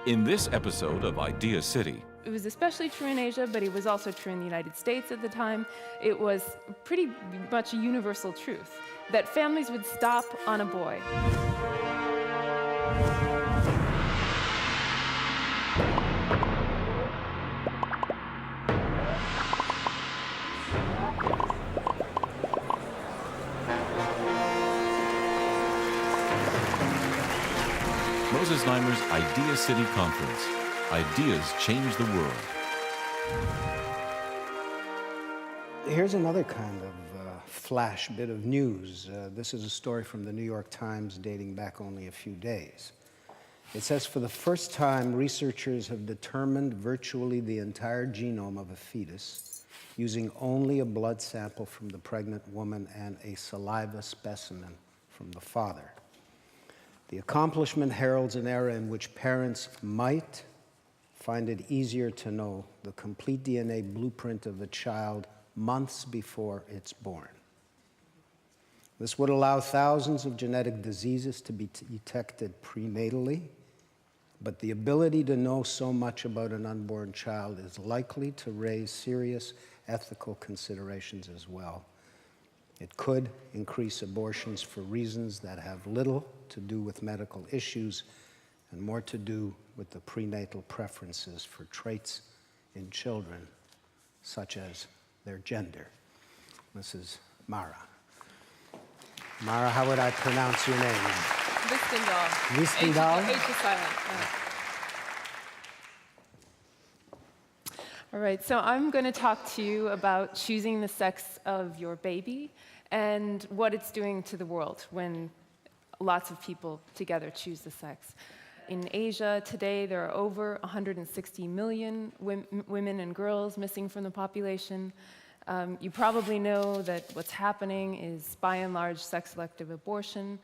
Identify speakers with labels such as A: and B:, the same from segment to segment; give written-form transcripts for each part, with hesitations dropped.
A: In this episode of Idea City,
B: it was especially true in Asia, but it was also true in the United States at the time. It was pretty much a universal truth that families would stop on a boy.
A: Moses Neimer's Idea City Conference. Ideas change the world.
C: Here's another kind of flash bit of news. This is a story from the New York Times dating back only a few days. It says, for the first time, researchers have determined virtually the entire genome of a fetus using only a blood sample from the pregnant woman and a saliva specimen from the father. The accomplishment heralds an era in which parents might find it easier to know the complete DNA blueprint of a child months before it's born. This would allow thousands of genetic diseases to be detected prenatally, but the ability to know so much about an unborn child is likely to raise serious ethical considerations as well. It could increase abortions for reasons that have little to do with medical issues and more to do with the prenatal preferences for traits in children, such as their gender. Mrs. Mara. Mara, how would I pronounce your name?
B: Hvistendahl.
C: Hvistendahl?
B: H is silent. All right, so I'm going to talk to you about choosing the sex of your baby and what it's doing to the world when lots of people together choose the sex. In Asia today, there are over 160 million women and girls missing from the population. You probably know that what's happening is, by and large, sex-selective abortion.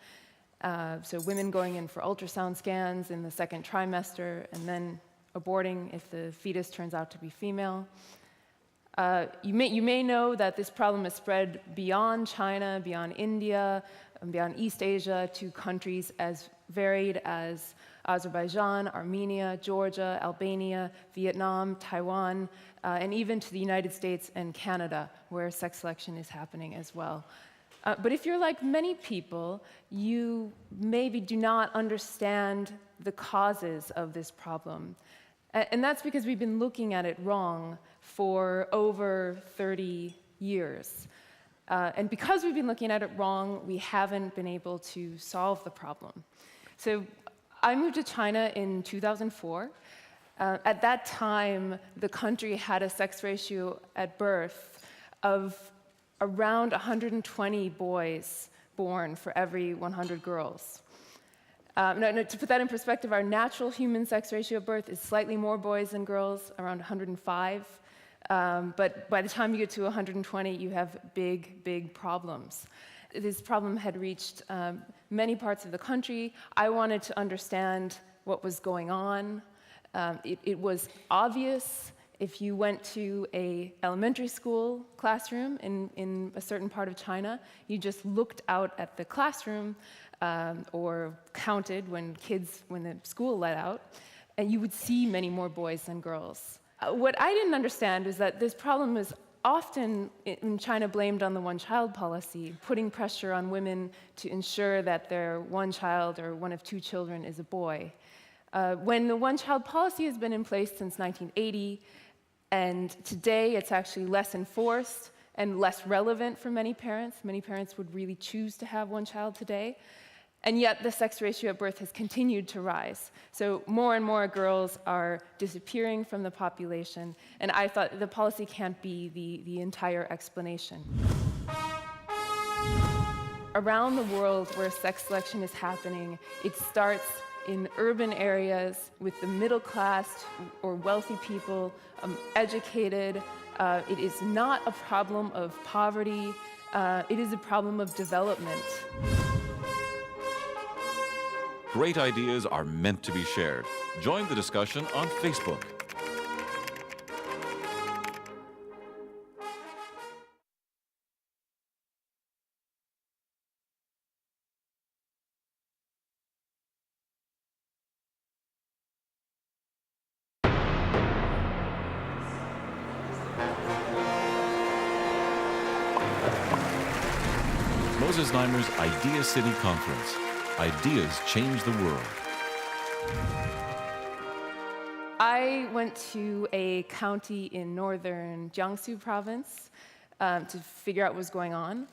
B: So women going in for ultrasound scans in the second trimester and then aborting if the fetus turns out to be female. You may know that this problem has spread beyond China, beyond India, and beyond East Asia to countries as varied as Azerbaijan, Armenia, Georgia, Albania, Vietnam, Taiwan, and even to the United States and Canada, where sex selection is happening as well. But if you're like many people, you maybe do not understand the causes of this problem. And that's because we've been looking at it wrong for over 30 years. And because we've been looking at it wrong, we haven't been able to solve the problem. So I moved to China in 2004. At that time, the country had a sex ratio at birth of around 120 boys born for every 100 girls. To put that in perspective, our natural human sex ratio at birth is slightly more boys than girls, around 105. But by the time you get to 120, you have big, big problems. This problem had reached many parts of the country. I wanted to understand what was going on. It was obvious if you went to an elementary school classroom in a certain part of China, you just looked out at the classroom or counted when the school let out, and you would see many more boys than girls. What I didn't understand is that this problem is often in China blamed on the one-child policy, putting pressure on women to ensure that their one child or one of two children is a boy. When the one-child policy has been in place since 1980, and today it's actually less enforced and less relevant for many parents. Many parents would really choose to have one child today. And yet the sex ratio at birth has continued to rise. So more and more girls are disappearing from the population, and I thought the policy can't be the entire explanation. Around the world where sex selection is happening, it starts in urban areas with the middle class or wealthy people, educated. It is not a problem of poverty, it is a problem of development.
A: Great ideas are meant to be shared. Join the discussion on Facebook. Moses Znaimer's Idea City Conference. Ideas change the world.
B: I went to a county in northern Jiangsu province to figure out what was going on.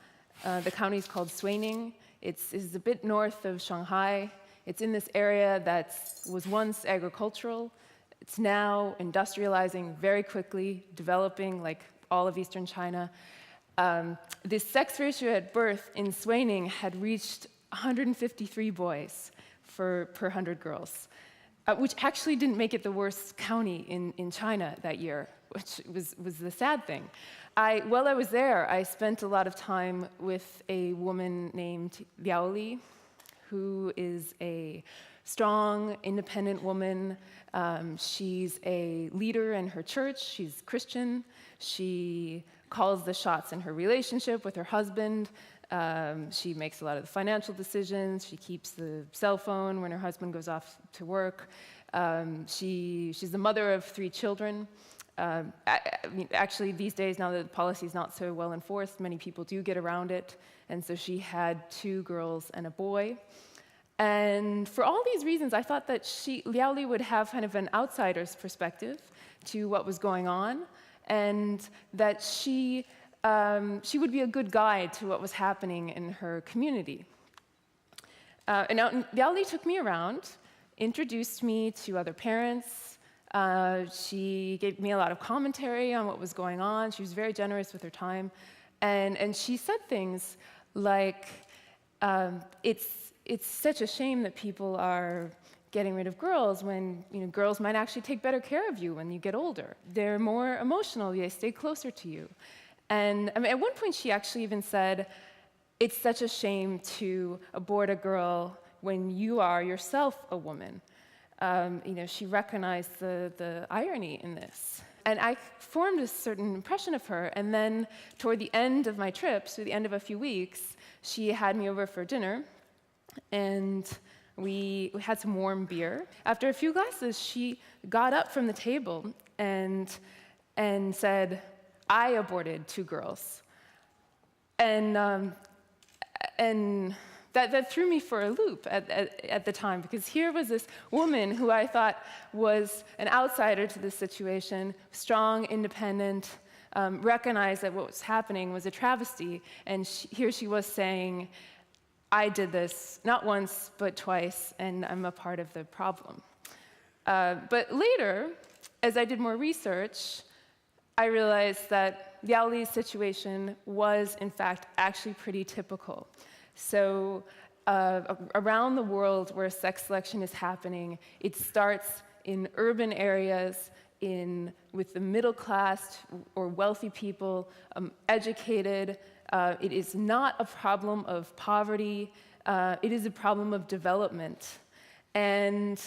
B: The county is called Suining. It's a bit north of Shanghai. It's in this area that was once agricultural. It's now industrializing very quickly, developing like all of eastern China. The sex ratio at birth in Suining had reached 153 boys per 100 girls. Which actually didn't make it the worst county in China that year, which was the sad thing. While I was there, I spent a lot of time with a woman named Liao Li, who is a strong, independent woman. She's a leader in her church. She's Christian. She calls the shots in her relationship with her husband. She makes a lot of the financial decisions. She keeps the cell phone when her husband goes off to work. She's the mother of 3 children. Actually, these days, now that the policy is not so well enforced, many people do get around it. And so she had 2 girls and a boy. And for all these reasons, I thought that Liao Li would have kind of an outsider's perspective to what was going on, and that she would be a good guide to what was happening in her community. And now Liao Li took me around, introduced me to other parents. She gave me a lot of commentary on what was going on. She was very generous with her time. And she said things like, it's such a shame that people are getting rid of girls when girls might actually take better care of you when you get older. They're more emotional, they stay closer to you. And at one point she actually even said, it's such a shame to abort a girl when you are yourself a woman. She recognized the irony in this. And I formed a certain impression of her, and then toward the end of my trip, so the end of a few weeks, she had me over for dinner, and we had some warm beer. After a few glasses, she got up from the table and said, I aborted 2 girls. And that threw me for a loop at the time, because here was this woman who I thought was an outsider to this situation, strong, independent, recognized that what was happening was a travesty, and here she was saying, I did this not once, but twice, and I'm a part of the problem. But later, as I did more research, I realized that Liao Li's situation was, in fact, actually pretty typical. So around the world where sex selection is happening, it starts in urban areas, with the middle class or wealthy people, educated. It is not a problem of poverty. It is a problem of development. And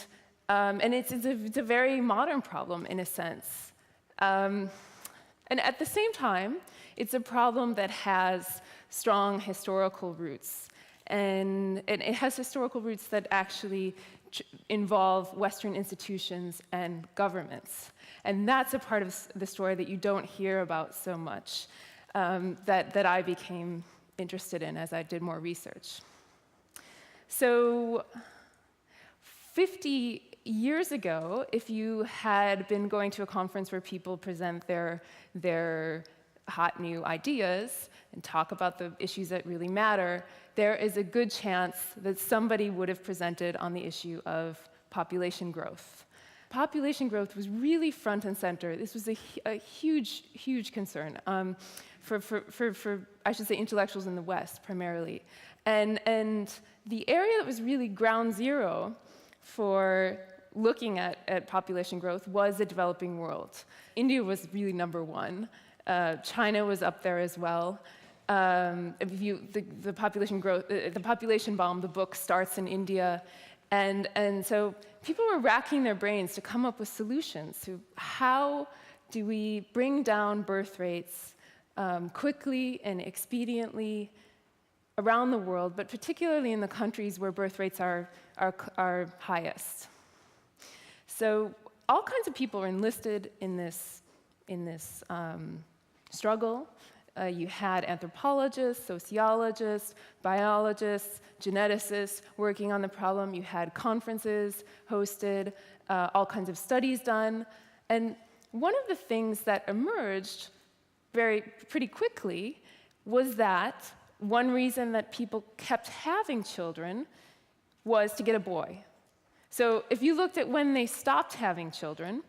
B: it's a very modern problem, in a sense. And at the same time, it's a problem that has strong historical roots. And it has historical roots that actually involve Western institutions and governments. And that's a part of the story that you don't hear about so much, that I became interested in as I did more research. So 50 years ago, if you had been going to a conference where people present their hot new ideas and talk about the issues that really matter, there is a good chance that somebody would have presented on the issue of population growth. Population growth was really front and center. This was a huge, huge concern for I should say, intellectuals in the West, primarily. And the area that was really ground zero for looking at population growth was the developing world. India was really number 1. China was up there as well. The population growth, the population bomb, the book starts in India, and so people were racking their brains to come up with solutions to how do we bring down birth rates quickly and expediently around the world, but particularly in the countries where birth rates are highest. So all kinds of people are enlisted in this struggle. You had anthropologists, sociologists, biologists, geneticists working on the problem. You had conferences hosted, all kinds of studies done. And one of the things that emerged pretty quickly was that one reason that people kept having children was to get a boy. So if you looked at when they stopped having children,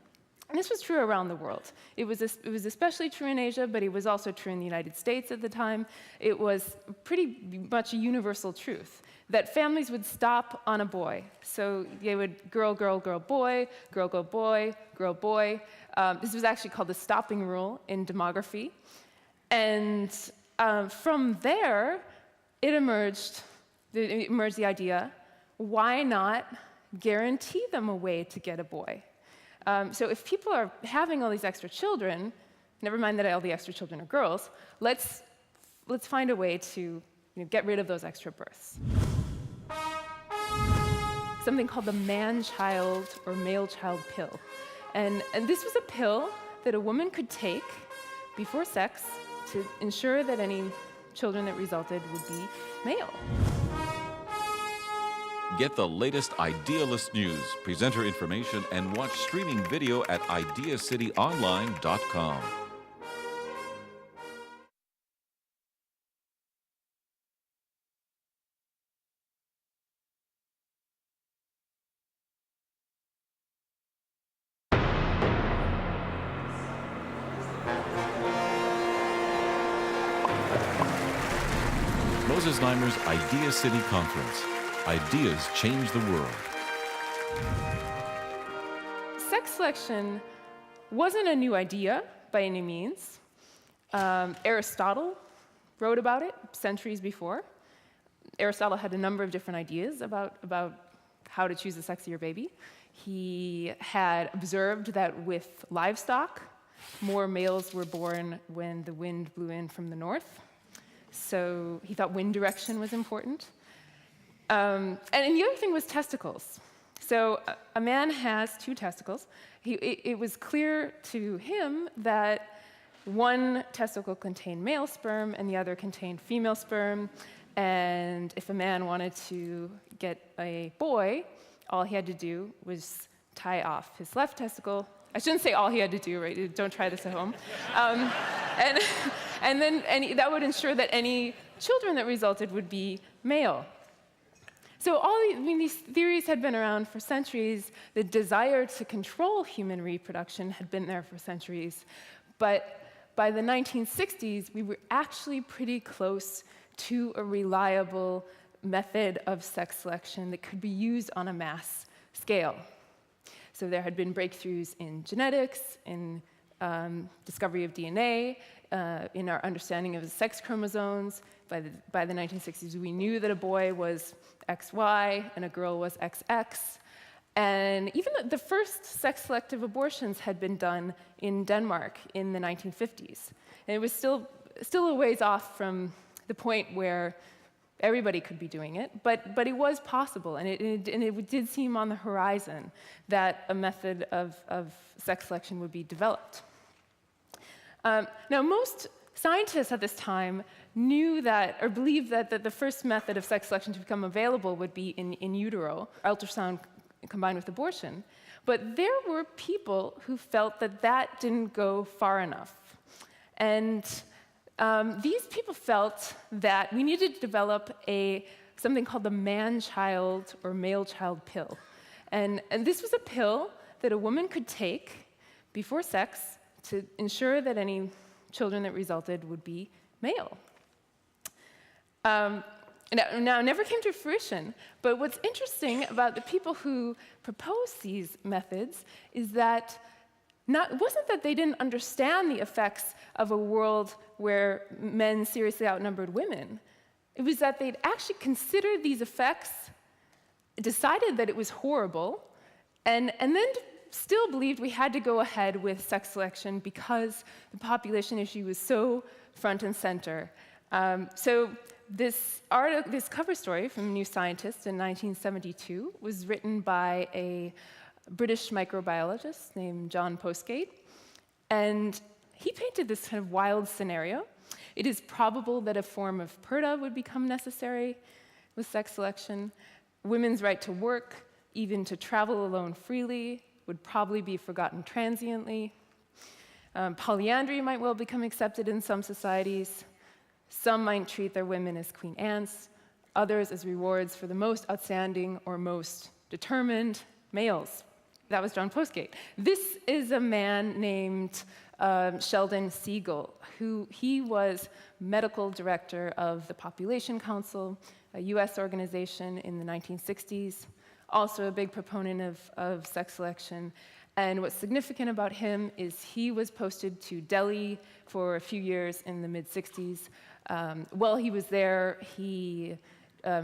B: and this was true around the world. It was especially true in Asia, but it was also true in the United States at the time. It was pretty much a universal truth that families would stop on a boy. So they would girl, girl, girl, boy, girl, girl, boy, girl, boy. This was actually called the stopping rule in demography. And from there, it emerged the idea, why not guarantee them a way to get a boy? So if people are having all these extra children, never mind that all the extra children are girls, let's find a way to get rid of those extra births. Something called the man-child or male-child pill. And this was a pill that a woman could take before sex to ensure that any children that resulted would be male.
A: Get the latest Idealist news, presenter information, and watch streaming video at ideacityonline.com. Moses Znaimer's Idea City Conference. Ideas change the world.
B: Sex selection wasn't a new idea by any means. Aristotle wrote about it centuries before. Aristotle had a number of different ideas about how to choose the sex of your baby. He had observed that with livestock, more males were born when the wind blew in from the north. So he thought wind direction was important. And the other thing was testicles. So a man has two testicles. It was clear to him that one testicle contained male sperm and the other contained female sperm. And if a man wanted to get a boy, all he had to do was tie off his left testicle. I shouldn't say all he had to do, right? Don't try this at home. And that would ensure that any children that resulted would be male. So these theories had been around for centuries. The desire to control human reproduction had been there for centuries. But by the 1960s, we were actually pretty close to a reliable method of sex selection that could be used on a mass scale. So there had been breakthroughs in genetics, in discovery of DNA, in our understanding of the sex chromosomes. By the 1960s, we knew that a boy was XY and a girl was XX. And even the first sex-selective abortions had been done in Denmark in the 1950s. And it was still a ways off from the point where everybody could be doing it, but it was possible, and it did seem on the horizon that a method of sex selection would be developed. Now, most scientists at this time knew that, or believed that the first method of sex selection to become available would be in utero, ultrasound combined with abortion. But there were people who felt that didn't go far enough. And these people felt that we needed to develop something called the man-child or male-child pill. And this was a pill that a woman could take before sex to ensure that any children that resulted would be male. Now, it never came to fruition, but what's interesting about the people who proposed these methods is that it wasn't that they didn't understand the effects of a world where men seriously outnumbered women. It was that they'd actually considered these effects, decided that it was horrible, and then still believed we had to go ahead with sex selection because the population issue was so front and center. So this cover story from New Scientist in 1972 was written by a British microbiologist named John Postgate, and he painted this kind of wild scenario. It is probable that a form of purdah would become necessary with sex selection. Women's right to work, even to travel alone freely, would probably be forgotten transiently. Polyandry might well become accepted in some societies. Some might treat their women as queen ants, others as rewards for the most outstanding or most determined males. That was John Postgate. This is a man named Sheldon Siegel, he was medical director of the Population Council, a US organization in the 1960s, also a big proponent of sex selection. And what's significant about him is he was posted to Delhi for a few years in the mid-60s. While he was there, he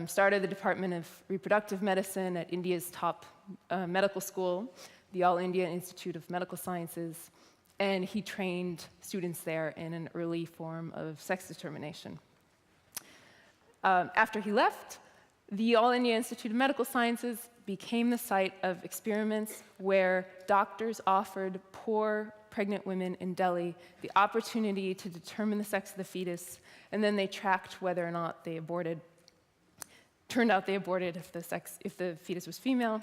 B: started the Department of Reproductive Medicine at India's top medical school, the All India Institute of Medical Sciences, and he trained students there in an early form of sex determination. After he left, the All India Institute of Medical Sciences became the site of experiments where doctors offered poor pregnant women in Delhi the opportunity to determine the sex of the fetus, and then they tracked whether or not they aborted. Turned out they aborted if the fetus was female,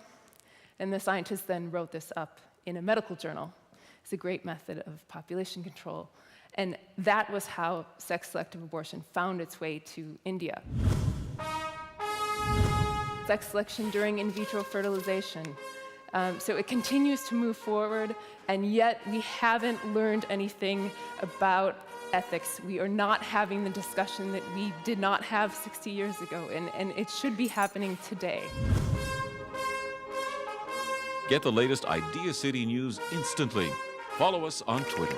B: and the scientists then wrote this up in a medical journal. It's a great method of population control, and that was how sex-selective abortion found its way to India. Sex selection during in vitro fertilization. So it continues to move forward, and yet we haven't learned anything about ethics. We are not having the discussion that we did not have 60 years ago, and it should be happening today.
A: Get the latest Idea City news instantly. Follow us on Twitter.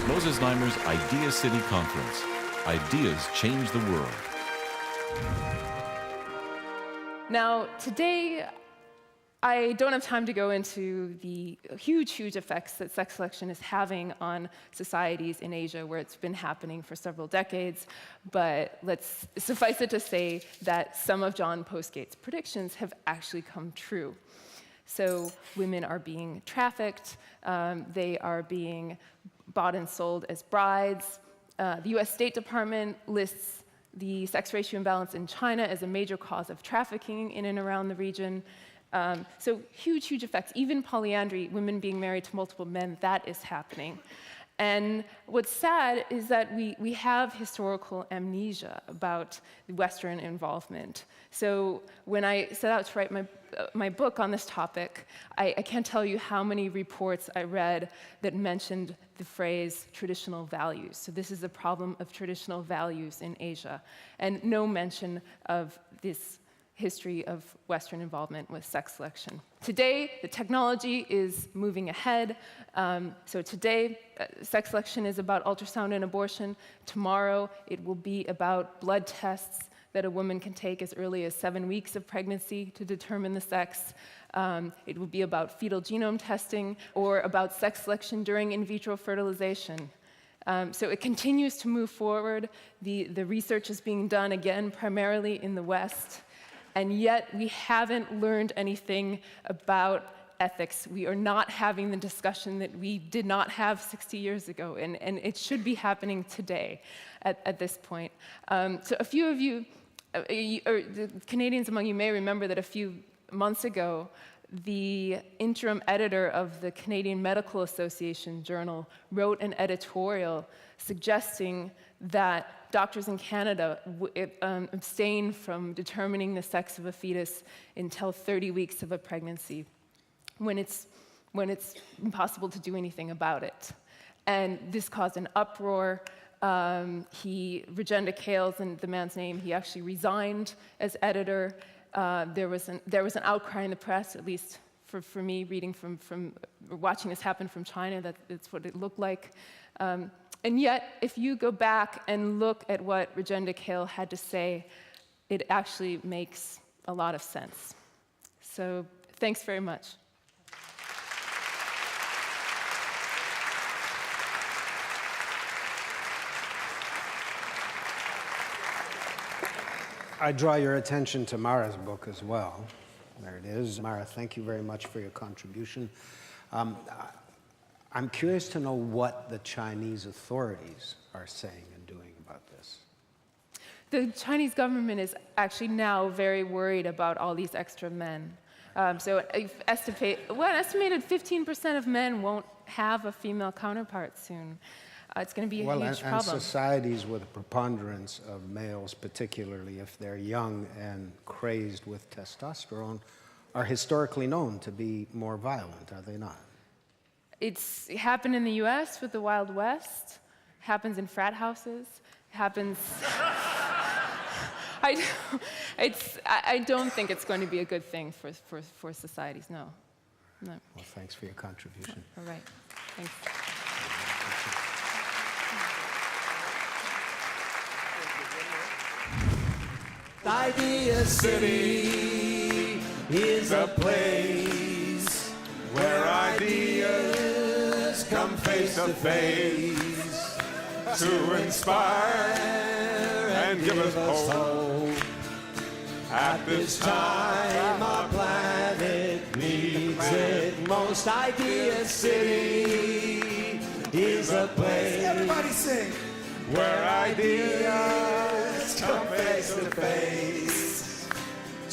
A: Moses Znaimer's Idea City Conference. Ideas change the world.
B: Now, today, I don't have time to go into the huge effects that sex selection is having on societies in Asia, where it's been happening for several decades, but let's suffice it to say that some of John Postgate's predictions have actually come true. So women are being trafficked, they are being bought and sold as brides. The US State Department lists the sex ratio imbalance in China as a major cause of trafficking in and around the region. So huge effects. Even polyandry, women being married to multiple men, that is happening. And what's sad is that we have historical amnesia about Western involvement. So when I set out to write my book on this topic, I can't tell you how many reports I read that mentioned the phrase traditional values. So this is a problem of traditional values in Asia, and no mention of this history of Western involvement with sex selection. Today, the technology is moving ahead. So today, sex selection is about ultrasound and abortion. Tomorrow, it will be about blood tests that a woman can take as early as 7 weeks of pregnancy to determine the sex. It will be about fetal genome testing or about sex selection during in vitro fertilization. So it continues to move forward. The research is being done, again, primarily in the West. And yet, we haven't learned anything about ethics. We are not having the discussion that we did not have 60 years ago, and it should be happening today at this point. So a few of you, or the Canadians among you may remember that a few months ago, the interim editor of the Canadian Medical Association journal wrote an editorial suggesting that doctors in Canada abstain from determining the sex of a fetus until 30 weeks of a pregnancy, when it's impossible to do anything about it. And this caused an uproar. Regenda Kales, and the man's name, he actually resigned as editor. There was an outcry in the press, at least for me, reading from watching this happen from China, that's what it looked like. And yet, if you go back and look at what Regenda Kale had to say, it actually makes a lot of sense. So thanks very much.
C: I draw your attention to Mara's book as well. There it is. Mara, thank you very much for your contribution. I'm curious to know what the Chinese authorities are saying and doing about this.
B: The Chinese government is actually now very worried about all these extra men. So an estimated 15% of men won't have a female counterpart soon. It's going to be a huge problem.
C: And societies with a preponderance of males, particularly if they're young and crazed with testosterone, are historically known to be more violent, are they not?
B: It's happened in the U.S. with the Wild West, happens in frat houses, happens... I don't think it's going to be a good thing for societies, no. No.
C: Well, thanks for your contribution.
B: All right, thanks.
D: Idea City is a place where ideas come face to face to inspire and give us hope. At this time, our planet needs it most. Idea City is a place. Everybody sing. Where ideas come face to face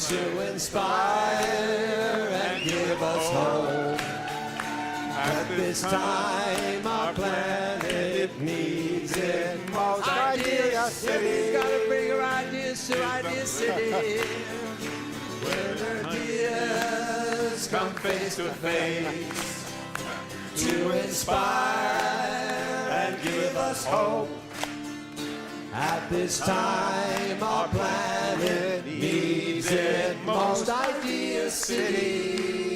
D: to inspire and give us hope. At this time, our planet needs it most. Idea City, gotta bring your ideas to Idea City, where ideas come face to face to inspire and give us hope. At this time, our planet needs it most. Idea City.